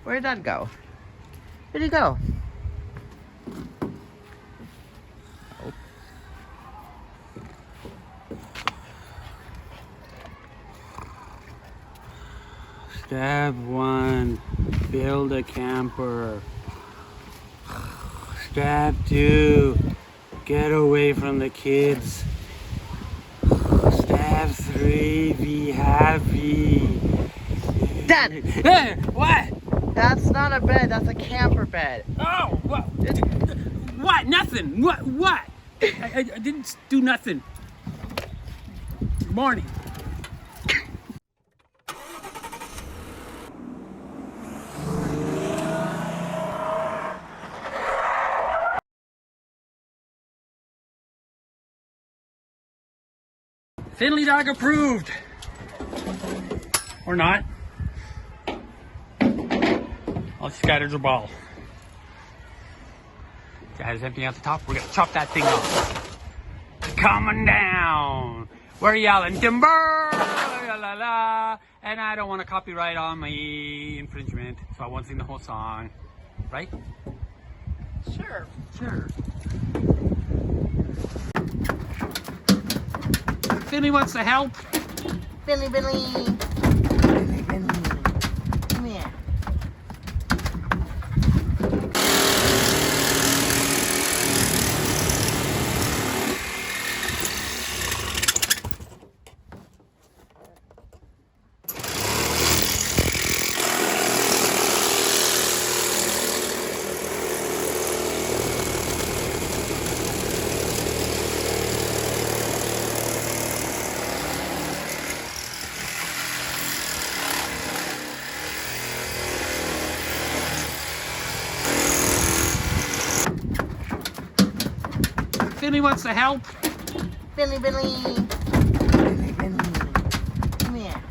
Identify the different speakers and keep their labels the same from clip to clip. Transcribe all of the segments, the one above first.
Speaker 1: Where'd Dad go? Where'd he go? Oh.
Speaker 2: Step 1, build a camper. Step 2, get away from the kids. Step 3, be happy.
Speaker 1: Dad!
Speaker 2: Hey, what?
Speaker 1: That's not a bed, that's a camper bed.
Speaker 2: Oh, what? Nothing. What? I didn't do nothing. Good morning. Finlay dog approved. Or not. All scattered a ball. Dad is emptying out the top. We're gonna chop that thing off. Coming down. We're yelling timber, la la la, and I don't want to copyright on my infringement, so I won't sing the whole song. Right?
Speaker 1: Sure.
Speaker 2: Finlay wants to help.
Speaker 1: Finlay. Finlay. Come here.
Speaker 2: Finlay wants to help.
Speaker 1: Finlay. Come here.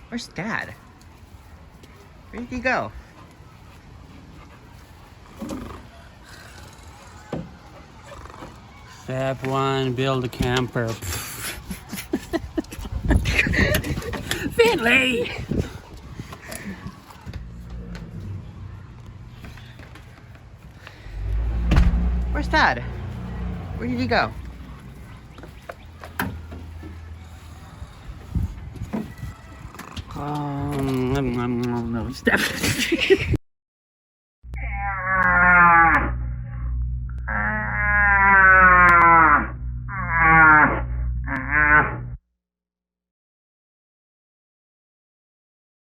Speaker 1: Where's Dad? Where did he go?
Speaker 2: Step 1, build a camper. Finlay!
Speaker 1: Where's Dad? Where did he go?
Speaker 2: Step.